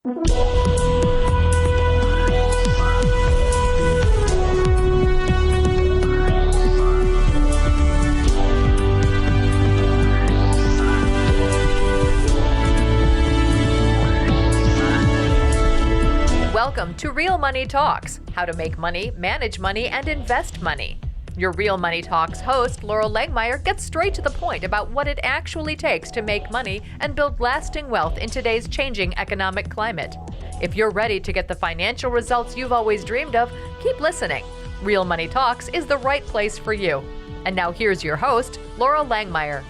Welcome to Real Money Talks, how to make money, manage money, and invest money. Your Real Money Talks host, Laurel Langmeyer, gets straight to the point about what it actually takes to make money and build lasting wealth in today's changing economic climate. If you're ready to get the financial results you've always dreamed of, keep listening. Real Money Talks is the right place for you. And now here's your host, Laurel Langmeyer.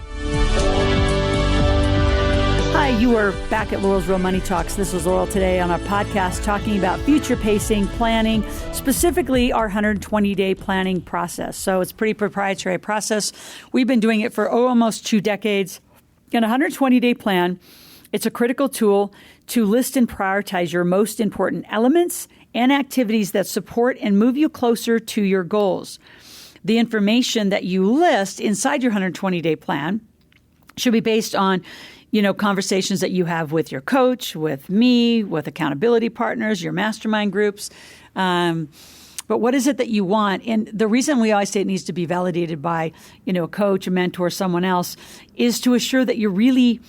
Hi, you are back at Laurel's Real Money Talks. This is Laurel today on our podcast talking about future pacing, planning, specifically our 120-day planning process. So it's a pretty proprietary process. We've been doing it for almost 2 decades. In a 120-day plan, it's a critical tool to list and prioritize your most important elements and activities that support and move you closer to your goals. The information that you list inside your 120-day plan should be based on conversations that you have with your coach, with me, with accountability partners, your mastermind groups. But what is it that you want? And the reason we always say it needs to be validated by, a coach, a mentor, someone else, is to assure that you really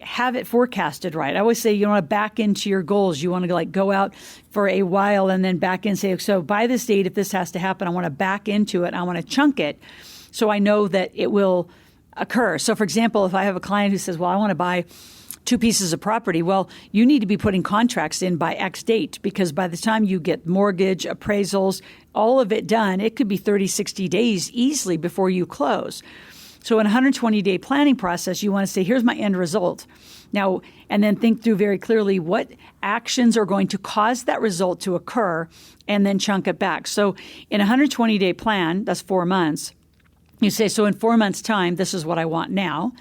have it forecasted right. I always say you want to back into your goals. You want to go out for a while and then back in and say, so by this date, if this has to happen, I want to back into it. I want to chunk it so I know that it will occur. So for example, if I have a client who says, well, I want to buy 2 pieces of property, well, you need to be putting contracts in by X date, because by the time you get mortgage, appraisals, all of it done, it could be 30, 60 days easily before you close. So in a 120-day planning process, you want to say, here's my end result. Now, and then think through very clearly what actions are going to cause that result to occur, and then chunk it back. So in a 120-day plan, that's 4 months, you say, so in 4 months' time, this is what I want now.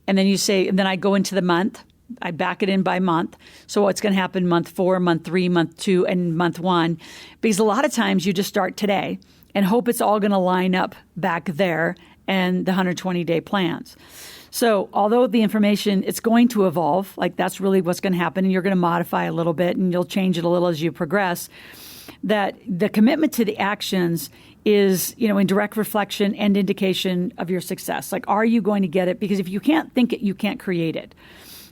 And then you say, and then I go into the month. I back it in by month. So what's going to happen month 4, month 3, month 2, and month 1? Because a lot of times you just start today and hope it's all going to line up back there and the 120-day plans. So although the information, it's going to evolve, that's really what's going to happen, and you're going to modify a little bit and you'll change it a little as you progress, that the commitment to the actions is, in direct reflection and indication of your success. Are you going to get it? Because if you can't think it, you can't create it.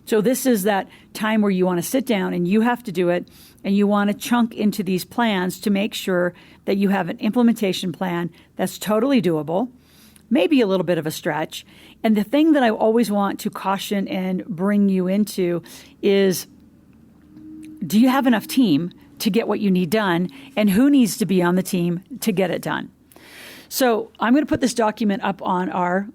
So this is that time where you want to sit down and you have to do it, and you want to chunk into these plans to make sure that you have an implementation plan that's totally doable, maybe a little bit of a stretch. And the thing that I always want to caution and bring you into is, do you have enough team to get what you need done, and who needs to be on the team to get it done? So I'm going to put this document up on our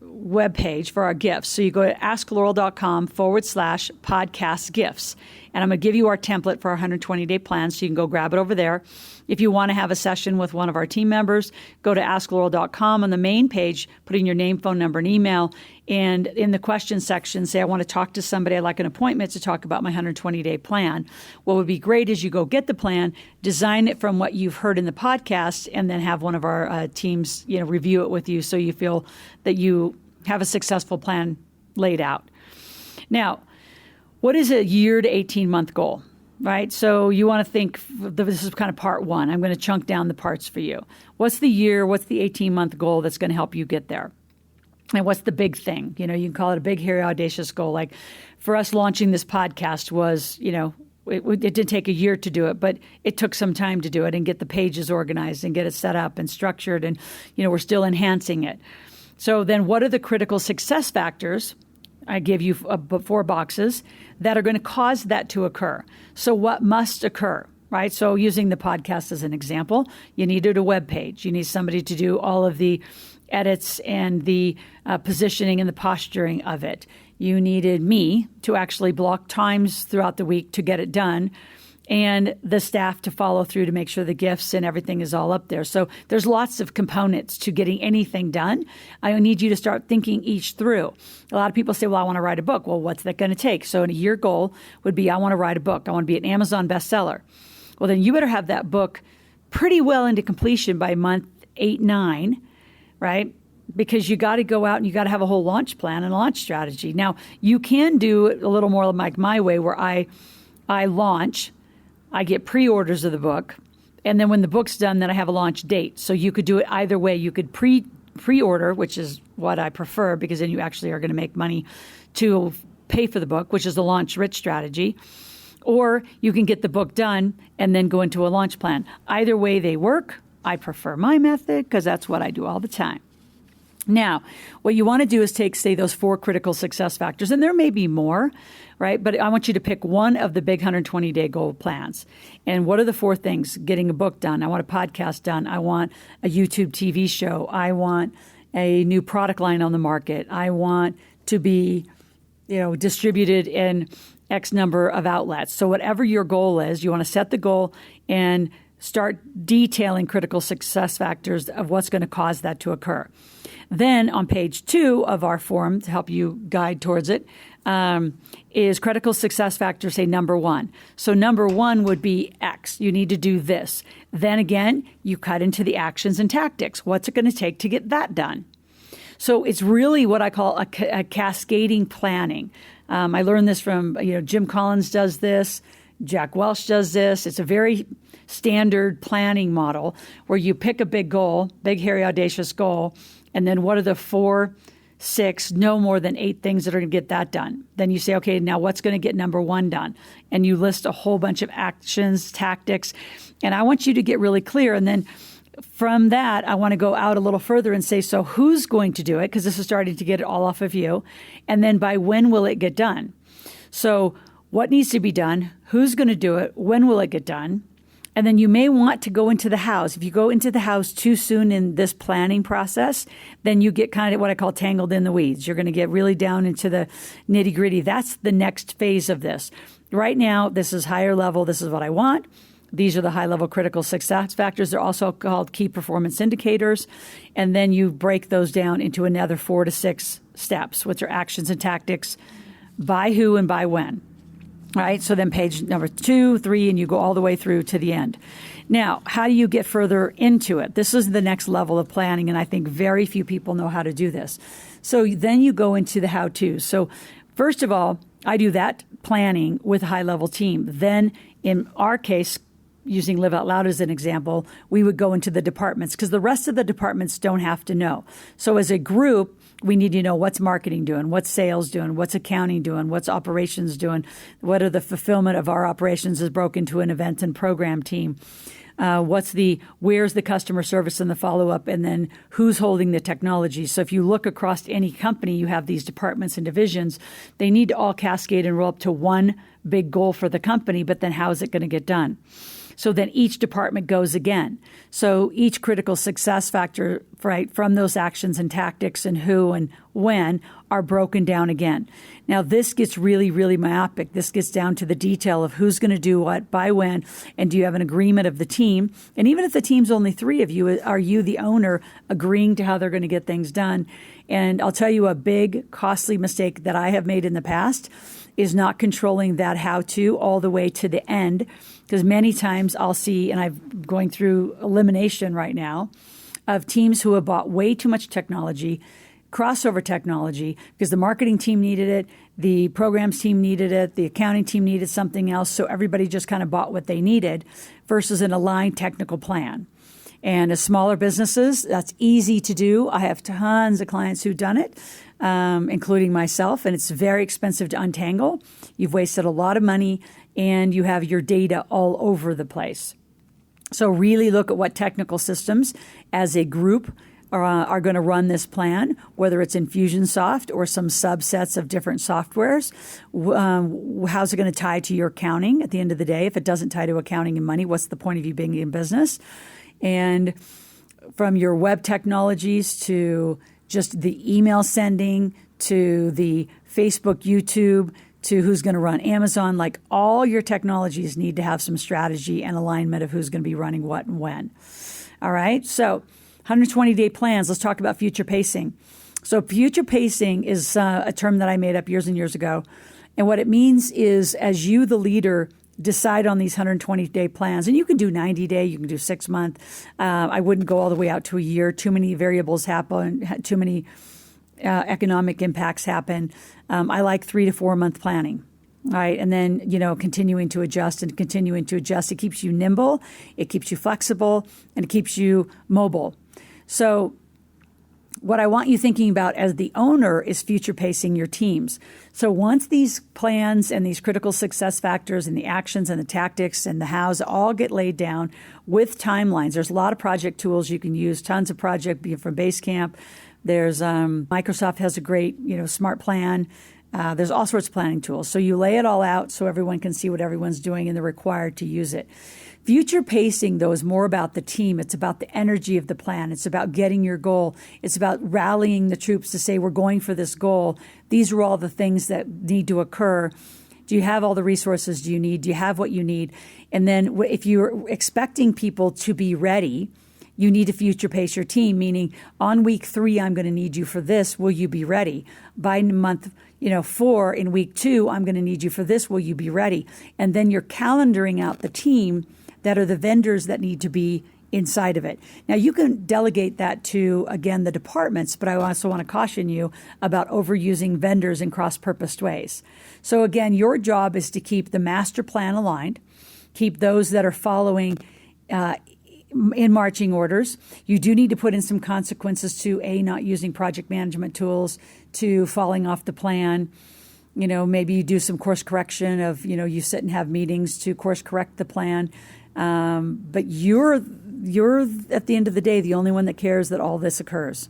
webpage for our gifts. So you go to asklaurel.com/podcast gifts. And I'm going to give you our template for our 120-day plan, so you can go grab it over there. If you want to have a session with one of our team members, go to asklaurel.com. On the main page, put in your name, phone number, and email. And in the question section, say, I want to talk to somebody. I'd like an appointment to talk about my 120-day plan. What would be great is you go get the plan, design it from what you've heard in the podcast, and then have one of our teams review it with you so you feel that you have a successful plan laid out. Now, what is a year to 18-month goal, right? So you want to think, this is kind of part 1. I'm going to chunk down the parts for you. What's the year? What's the 18-month goal that's going to help you get there? And what's the big thing? You can call it a big, hairy, audacious goal. For us, launching this podcast was, it did take a year to do it, but it took some time to do it and get the pages organized and get it set up and structured. And, we're still enhancing it. So then what are the critical success factors? I give you 4 boxes that are going to cause that to occur. So what must occur, right? So using the podcast as an example, you needed a web page. You need somebody to do all of the edits and the positioning and the posturing of it. You needed me to actually block times throughout the week to get it done, and the staff to follow through to make sure the gifts and everything is all up there. So there's lots of components to getting anything done. I need you to start thinking each through. A lot of people say, well, I want to write a book. Well, what's that going to take? So a year goal would be, I want to write a book. I want to be an Amazon bestseller. Well, then you better have that book pretty well into completion by month 8, 9, right? Because you got to go out and you got to have a whole launch plan and launch strategy. Now, you can do it a little more like my way, where I I launch, I get pre-orders of the book, and then when the book's done, then I have a launch date. So you could do it either way. You could pre-order, which is what I prefer, because then you actually are going to make money to pay for the book, which is the launch rich strategy. Or you can get the book done and then go into a launch plan. Either way they work. I prefer my method because that's what I do all the time. Now, what you want to do is take, say, those 4 critical success factors, and there may be more, right? But I want you to pick one of the big 120-day goal plans. And what are the 4 things? Getting a book done. I want a podcast done. I want a YouTube TV show. I want a new product line on the market. I want to be, distributed in X number of outlets. So whatever your goal is, you want to set the goal and start detailing critical success factors of what's going to cause that to occur. Then on page 2 of our form, to help you guide towards it, is critical success factor, say number 1. So number 1 would be X. You need to do this. Then again, you cut into the actions and tactics. What's it going to take to get that done? So it's really what I call a cascading planning. I learned this from, Jim Collins does this. Jack Welch does this. It's a very standard planning model where you pick a big goal, big, hairy, audacious goal, and then what are the 4, 6, no more than 8 things that are going to get that done? Then you say, okay, now what's going to get number 1 done? And you list a whole bunch of actions, tactics, and I want you to get really clear. And then from that, I want to go out a little further and say, so who's going to do it? Because this is starting to get it all off of you. And then by when will it get done? So what needs to be done? Who's going to do it? When will it get done? And then you may want to go into the house. If you go into the house too soon in this planning process, then you get kind of what I call tangled in the weeds. You're going to get really down into the nitty gritty. That's the next phase of this. Right now, this is higher level. This is what I want. These are the high-level critical success factors. They're also called key performance indicators. And then you break those down into another 4 to 6 steps, which are actions and tactics, by who and by when. All right, so then page number 2, 3, and you go all the way through to the end. Now, how do you get further into it? This is the next level of planning, and I think very few people know how to do this. So then you go into the how-tos. So first of all, I do that planning with a high-level team. Then in our case, using Live Out Loud as an example, we would go into the departments because the rest of the departments don't have to know. So as a group, we need to know what's marketing doing, what's sales doing, what's accounting doing, what's operations doing, what are the fulfillment of our operations is broken to an event and program team. Where's the customer service and the follow-up, and then who's holding the technology. So if you look across any company, you have these departments and divisions. They need to all cascade and roll up to one big goal for the company, but then how is it going to get done? So then each department goes again. So each critical success factor, right, from those actions and tactics and who and when are broken down again. Now, this gets really, really myopic. This gets down to the detail of who's going to do what, by when, and do you have an agreement of the team? And even if the team's only 3 of you, are you the owner agreeing to how they're going to get things done? And I'll tell you a big, costly mistake that I have made in the past is not controlling that how-to all the way to the end. Because many times I'll see, and I'm going through elimination right now, of teams who have bought way too much technology, crossover technology, because the marketing team needed it, the programs team needed it, the accounting team needed something else, so everybody just kind of bought what they needed versus an aligned technical plan. And as smaller businesses, that's easy to do. I have tons of clients who've done it, including myself, and it's very expensive to untangle. You've wasted a lot of money, and you have your data all over the place. So really look at what technical systems as a group are going to run this plan, whether it's Infusionsoft or some subsets of different softwares. How's it going to tie to your accounting at the end of the day? If it doesn't tie to accounting and money, what's the point of you being in business? And from your web technologies to just the email sending to the Facebook, YouTube, to who's going to run Amazon, like all your technologies need to have some strategy and alignment of who's going to be running what and when. All right. So 120-day plans. Let's talk about future pacing. So future pacing is a term that I made up years and years ago. And what it means is as you, the leader, decide on these 120-day plans, and you can do 90-day, you can do 6-month. I wouldn't go all the way out to a year. Too many variables happen, too many economic impacts happen. I like 3 to 4 month planning. right? And then, continuing to adjust and continuing to adjust. It keeps you nimble, it keeps you flexible, and it keeps you mobile. So what I want you thinking about as the owner is future pacing your teams. So once these plans and these critical success factors and the actions and the tactics and the hows all get laid down with timelines, there's a lot of project tools you can use, tons of project from Basecamp. There's Microsoft has a great, smart plan. There's all sorts of planning tools. So you lay it all out so everyone can see what everyone's doing and they're required to use it. Future pacing, though, is more about the team. It's about the energy of the plan. It's about getting your goal. It's about rallying the troops to say, we're going for this goal. These are all the things that need to occur. Do you have all the resources do you need? Do you have what you need? And then if you're expecting people to be ready, you need to future pace your team, meaning on week 3, I'm going to need you for this. Will you be ready? By month 4 in week 2, I'm going to need you for this. Will you be ready? And then you're calendaring out the team that are the vendors that need to be inside of it. Now, you can delegate that to, again, the departments, but I also want to caution you about overusing vendors in cross-purposed ways. So again, your job is to keep the master plan aligned, keep those that are following in marching orders. You do need to put in some consequences to not using project management tools, to falling off the plan. Maybe you do some course correction of, you sit and have meetings to course correct the plan. But you're at the end of the day, the only one that cares that all this occurs.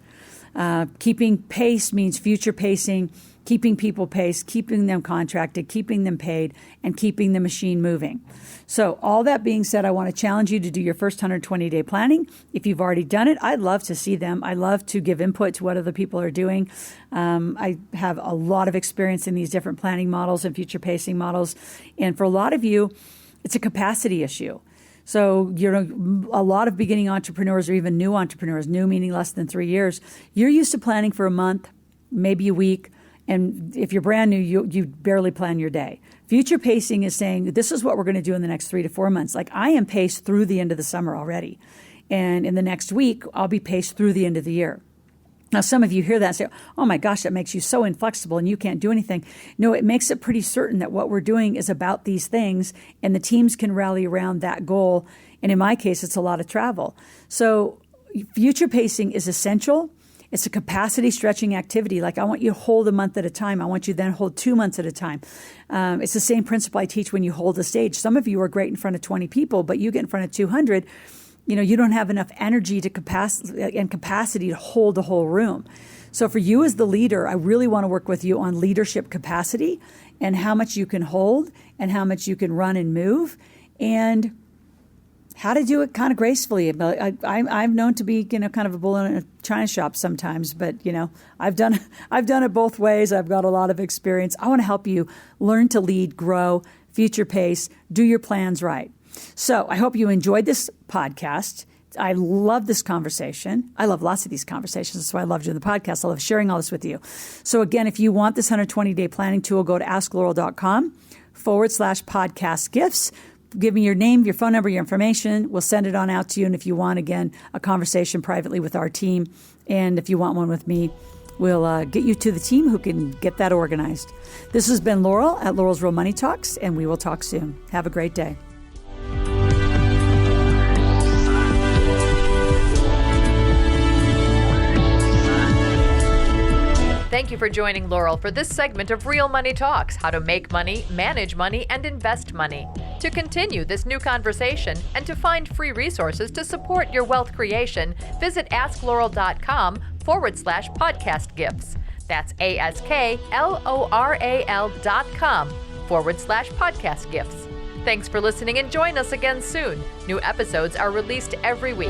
Keeping pace means future pacing, keeping people paced, keeping them contracted, keeping them paid, and keeping the machine moving. So all that being said, I want to challenge you to do your first 120-day planning. If you've already done it, I'd love to see them. I love to give input to what other people are doing. I have a lot of experience in these different planning models and future pacing models. And for a lot of you, it's a capacity issue. So, a lot of beginning entrepreneurs or even new entrepreneurs, new meaning less than 3 years, you're used to planning for a month, maybe a week. And if you're brand new, you barely plan your day. Future pacing is saying, this is what we're going to do in the next 3 to 4 months. Like I am paced through the end of the summer already. And in the next week, I'll be paced through the end of the year. Now, some of you hear that and say, oh my gosh, that makes you so inflexible and you can't do anything. No, it makes it pretty certain that what we're doing is about these things and the teams can rally around that goal. And in my case, it's a lot of travel. So future pacing is essential. It's a capacity stretching activity. Like I want you to hold a month at a time. I want you to then hold 2 months at a time. It's the same principle I teach when you hold a stage. Some of you are great in front of 20 people, but you get in front of 200. You don't have enough energy to capacity to hold the whole room. So for you as the leader, I really want to work with you on leadership capacity and how much you can hold and how much you can run and move and how to do it kind of gracefully. I'm known to be, kind of a bull in a china shop sometimes, but I've done it both ways. I've got a lot of experience. I want to help you learn to lead, grow, future pace, do your plans right. So I hope you enjoyed this podcast. I love this conversation. I love lots of these conversations. That's why I love doing the podcast. I love sharing all this with you. So again, if you want this 120-day planning tool, go to asklaurel.com/podcast gifts. Give me your name, your phone number, your information. We'll send it on out to you. And if you want, again, a conversation privately with our team, and if you want one with me, we'll get you to the team who can get that organized. This has been Laurel at Laurel's Real Money Talks, and we will talk soon. Have a great day. Thank you for joining Laurel for this segment of Real Money Talks, how to make money, manage money, and invest money. To continue this new conversation and to find free resources to support your wealth creation, visit asklaurel.com/podcast gifts. That's ASKLORAL.com/podcast gifts. Thanks for listening and join us again soon. New episodes are released every week.